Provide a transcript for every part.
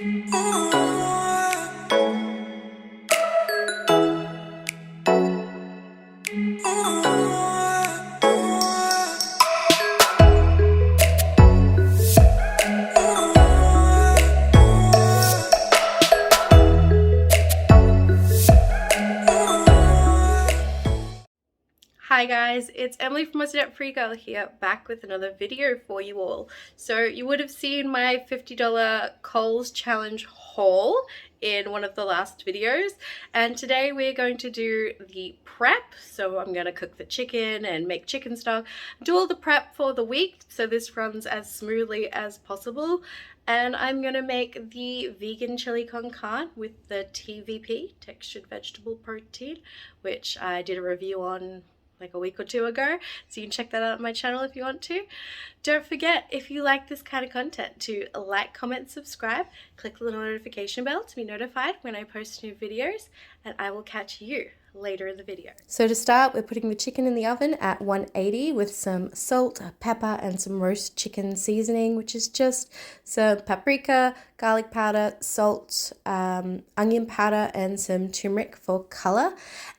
Hi guys, it's Emily from Australian Frugal here, back with another video for you all. So you would have seen my $50 Coles challenge haul in one of the last videos, and today we're going to do the prep. So I'm going to cook the chicken and make chicken stock, do all the prep for the week so this runs as smoothly as possible. And I'm going to make the vegan chili con carne with the TVP, textured vegetable protein, which I did a review on like a week or two ago, so you can check that out on my channel if you want to. Don't forget, if you like this kind of content, to like, comment, subscribe, click the notification bell to be notified when I post new videos, and I will catch you later in the video. So to start, we're putting the chicken in the oven at 180 with some salt, pepper, and some roast chicken seasoning, which is just some paprika, garlic powder, salt, onion powder, and some turmeric for color.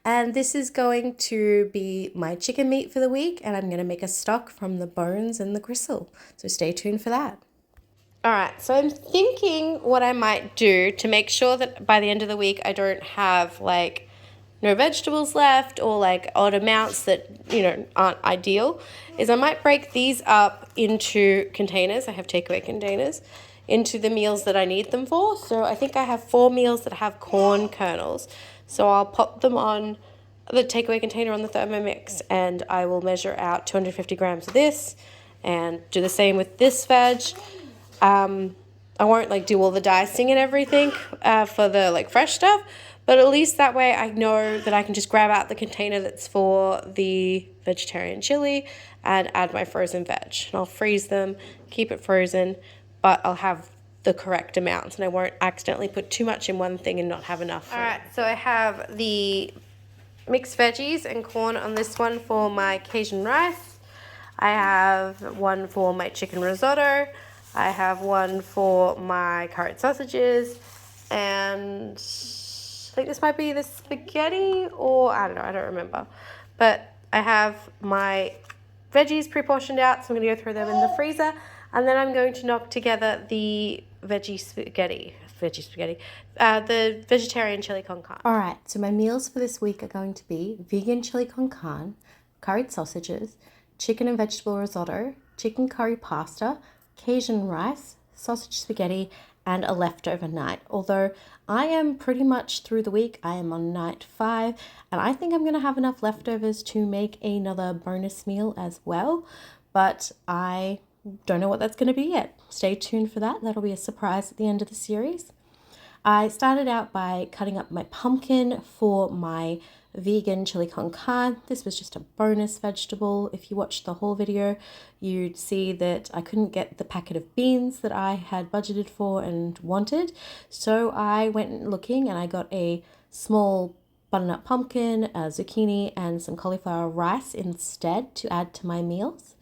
And this is going to be my chicken meat for the week, and I'm going to make a stock from the bones and the gristle. So stay tuned for that. Alright, so I'm thinking what I might do to make sure that by the end of the week I don't have like no vegetables left or like odd amounts that, you know, aren't ideal, is I might break these up into containers. I have takeaway containers into the meals that I need them for. So I think I have 4 meals that have corn kernels. So I'll pop them on the takeaway container on the Thermomix, and I will measure out 250 grams of this and do the same with this veg. I won't like do all the dicing and everything for the like fresh stuff, but at least that way I know that I can just grab out the container that's for the vegetarian chili and add my frozen veg. And I'll freeze them, keep it frozen, but I'll have the correct amounts and I won't accidentally put too much in one thing and not have enough. Alright, so I have the mixed veggies and corn on this one for my Cajun rice. I have one for my chicken risotto. I have one for my curried sausages, and I think this might be the spaghetti, or I don't know, I don't remember. But I have my veggies pre-portioned out, so I'm going to go throw them in the freezer, and then I'm going to knock together the the vegetarian chili con carne. Alright, so my meals for this week are going to be vegan chili con carne, curried sausages, chicken and vegetable risotto, chicken curry pasta, Cajun rice, sausage spaghetti, and a leftover night. Although I am pretty much through the week, I am on night 5, and I think I'm going to have enough leftovers to make another bonus meal as well, but I don't know what that's going to be yet. Stay tuned for that. That'll be a surprise at the end of the series. I started out by cutting up my pumpkin for my vegan chili con carne. This was just a bonus vegetable. If you watched the whole video, you'd see that I couldn't get the packet of beans that I had budgeted for and wanted. So I went looking and I got a small butternut pumpkin, a zucchini, and some cauliflower rice instead to add to my meals.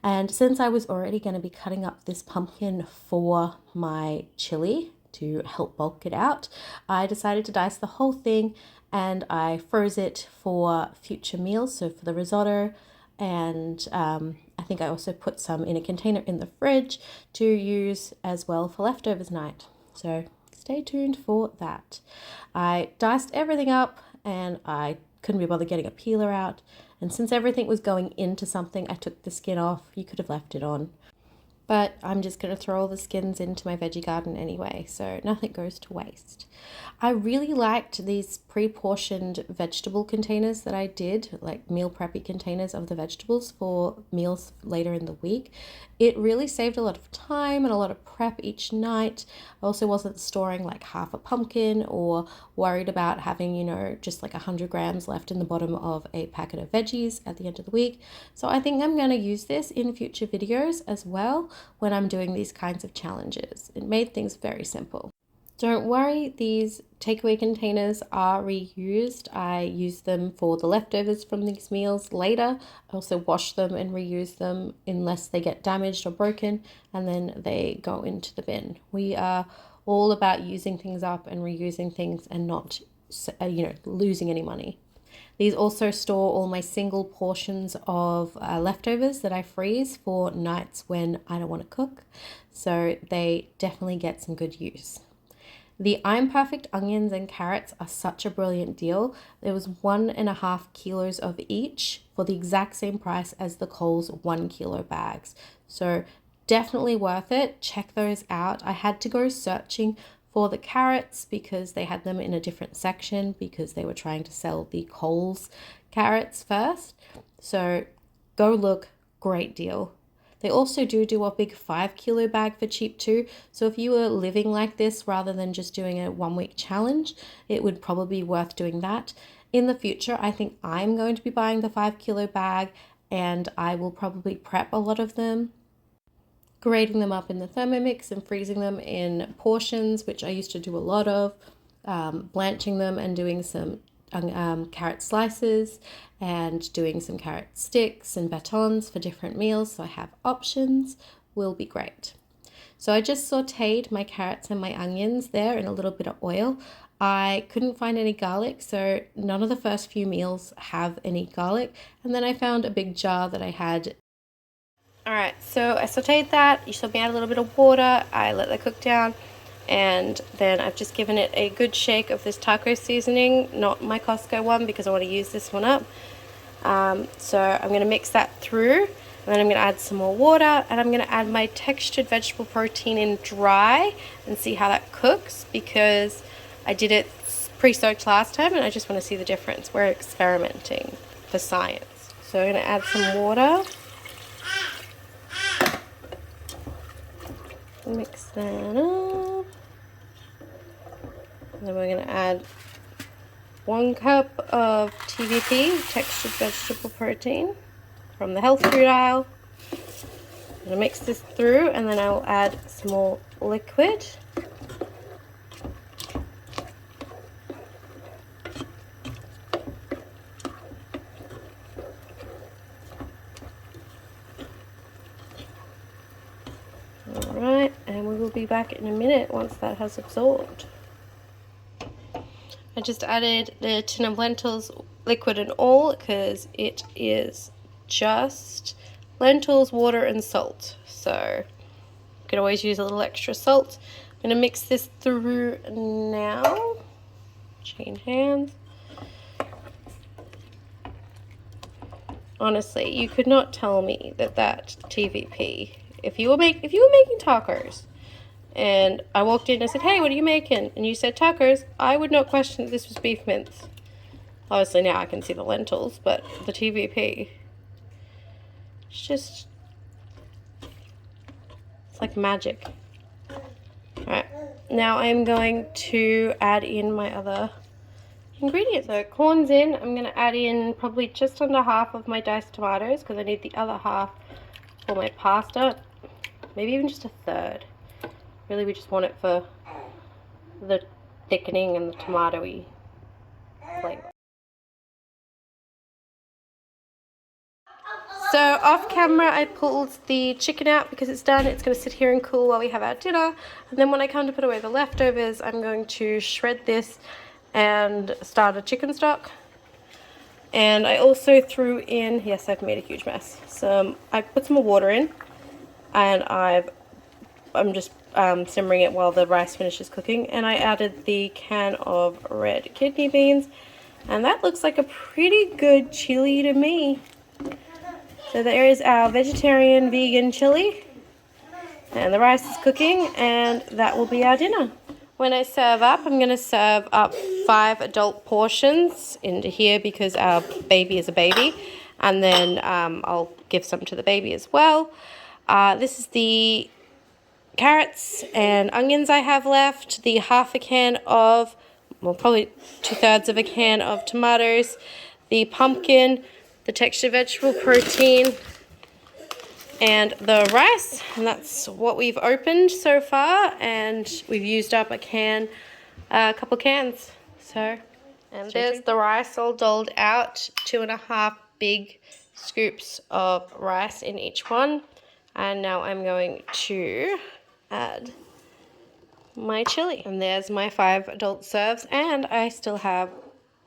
And since I was already going to be cutting up this pumpkin for my chili to help bulk it out, I decided to dice the whole thing and I froze it for future meals, so for the risotto, and I think I also put some in a container in the fridge to use as well for leftovers night. So stay tuned for that. I diced everything up and I couldn't be bothered getting a peeler out, and since everything was going into something, I took the skin off. You could have left it on, but I'm just going to throw all the skins into my veggie garden anyway, so nothing goes to waste. I really liked these pre-portioned vegetable containers that I did, like meal preppy containers of the vegetables for meals later in the week. It really saved a lot of time and a lot of prep each night. I also wasn't storing like half a pumpkin or worried about having, you know, just like 100 grams left in the bottom of a packet of veggies at the end of the week. So I think I'm going to use this in future videos as well when I'm doing these kinds of challenges. It made things very simple. Don't worry, these takeaway containers are reused. I use them for the leftovers from these meals later. I also wash them and reuse them unless they get damaged or broken, and then they go into the bin. We are all about using things up and reusing things and not, losing any money. These also store all my single portions of leftovers that I freeze for nights when I don't want to cook. So they definitely get some good use. The I'm Perfect onions and carrots are such a brilliant deal. There was 1.5 kilos of each for the exact same price as the Coles 1 kilo bags. So definitely worth it. Check those out. I had to go searching for the carrots because they had them in a different section because they were trying to sell the Coles carrots first. So go look, great deal. They also do a big 5 kilo bag for cheap too. So if you were living like this rather than just doing a 1 week challenge, it would probably be worth doing that. In the future, I think I'm going to be buying the 5 kilo bag and I will probably prep a lot of them, grating them up in the Thermomix and freezing them in portions, which I used to do a lot of, blanching them and doing some carrot slices and doing some carrot sticks and batons for different meals, so I have options. Will be great. So I just sauteed my carrots and my onions there in a little bit of oil. I couldn't find any garlic, so none of the first few meals have any garlic, and then I found a big jar that I had. Alright, so I sauteed that. You saw me add a little bit of water. I let that cook down, and then I've just given it a good shake of this taco seasoning, not my Costco one because I want to use this one up. So I'm going to mix that through, and then I'm going to add some more water, and I'm going to add my textured vegetable protein in dry and see how that cooks because I did it pre-soaked last time and I just want to see the difference. We're experimenting for science. So I'm going to add some water. Mix that up. And then we're going to add 1 cup of TVP, textured vegetable protein, from the health food aisle. I'm going to mix this through, and then I will add some more liquid. Alright, and we will be back in a minute once that has absorbed. I just added the tin of lentils, liquid and all, because it is just lentils, water and salt. So you could always use a little extra salt. I'm going to mix this through now. Chain hands. Honestly, you could not tell me that TVP, if you were making tacos, and I walked in and I said, hey, what are you making? And you said tacos, I would not question that this was beef mince. Obviously now I can see the lentils, but the TVP, it's like magic. Alright, now I'm going to add in my other ingredients. So corn's in. I'm going to add in probably just under half of my diced tomatoes because I need the other half for my pasta. Maybe even just a third. Really, we just want it for the thickening and the tomatoey flavor. So off camera I pulled the chicken out because it's done. It's going to sit here and cool while we have our dinner. And then when I come to put away the leftovers, I'm going to shred this and start a chicken stock. And I also threw in, yes, I've made a huge mess. I put some more water in, and I'm just simmering it while the rice finishes cooking, and I added the can of red kidney beans, and that looks like a pretty good chili to me. So there is our vegetarian vegan chili, and the rice is cooking, and that will be our dinner. When I serve up, I'm going to serve up 5 adult portions into here because our baby is a baby, and then I'll give some to the baby as well. This is the carrots and onions I have left, the half a can of, well, probably 2/3 of a can of tomatoes, the pumpkin, the textured vegetable protein, and the rice, and that's what we've opened so far, and we've used up a couple cans. So, and there's the rice all doled out, 2.5 big scoops of rice in each one. And now I'm going to add my chili. And there's my 5 adult serves, and I still have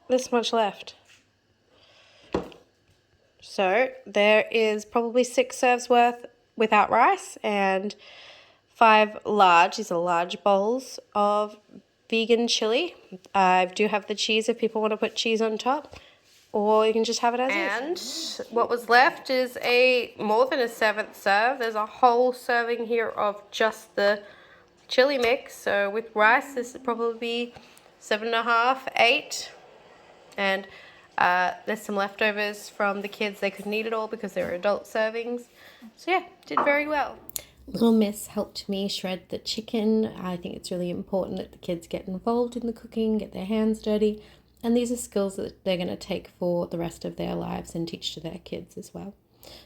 this much left. So there is probably 6 serves worth without rice, and 5 large, these are large bowls of vegan chili. I do have the cheese if people want to put cheese on top, or you can just have it as is. And what was left is more than a 7th serve. There's a whole serving here of just the chili mix. So with rice, this would probably be 7.5, 8. And there's some leftovers from the kids. They couldn't eat it all because they were adult servings. So yeah, did very well. Little Miss helped me shred the chicken. I think it's really important that the kids get involved in the cooking, get their hands dirty, and these are skills that they're going to take for the rest of their lives and teach to their kids as well.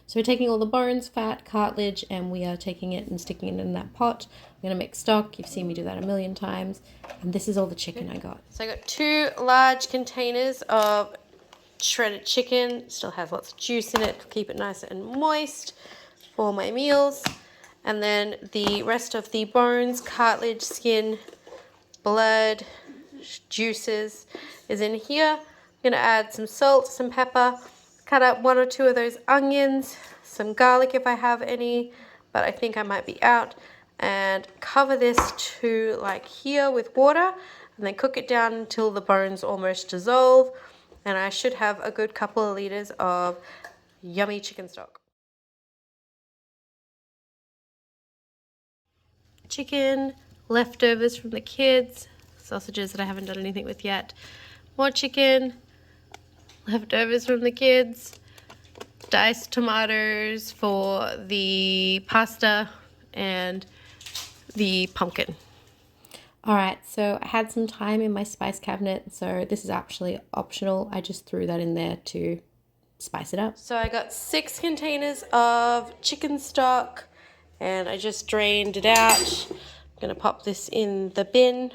So we're taking all the bones, fat, cartilage, and we are taking it and sticking it in that pot. I'm going to make stock. You've seen me do that a million times. And this is all the chicken I got. So I got 2 large containers of shredded chicken. Still has lots of juice in it to keep it nice and moist for my meals. And then the rest of the bones, cartilage, skin, blood, juices is in here. I'm going to add some salt, some pepper, cut up 1 or 2 of those onions, some garlic if I have any, but I think I might be out, and cover this to like here with water, and then cook it down until the bones almost dissolve, and I should have a good couple of liters of yummy chicken stock. Chicken, leftovers from the kids, sausages that I haven't done anything with yet, more chicken, leftovers from the kids, diced tomatoes for the pasta, and the pumpkin. Alright, so I had some time in my spice cabinet, so this is actually optional. I just threw that in there to spice it up. So I got 6 containers of chicken stock, and I just drained it out. I'm going to pop this in the bin.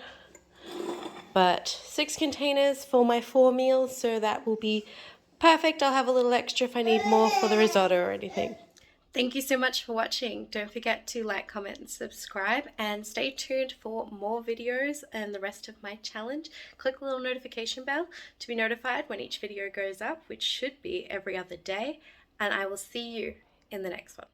But 6 containers for my 4 meals, so that will be perfect. I'll have a little extra if I need more for the risotto or anything. Thank you so much for watching. Don't forget to like, comment, and subscribe, and stay tuned for more videos and the rest of my challenge. Click the little notification bell to be notified when each video goes up, which should be every other day, and I will see you in the next one.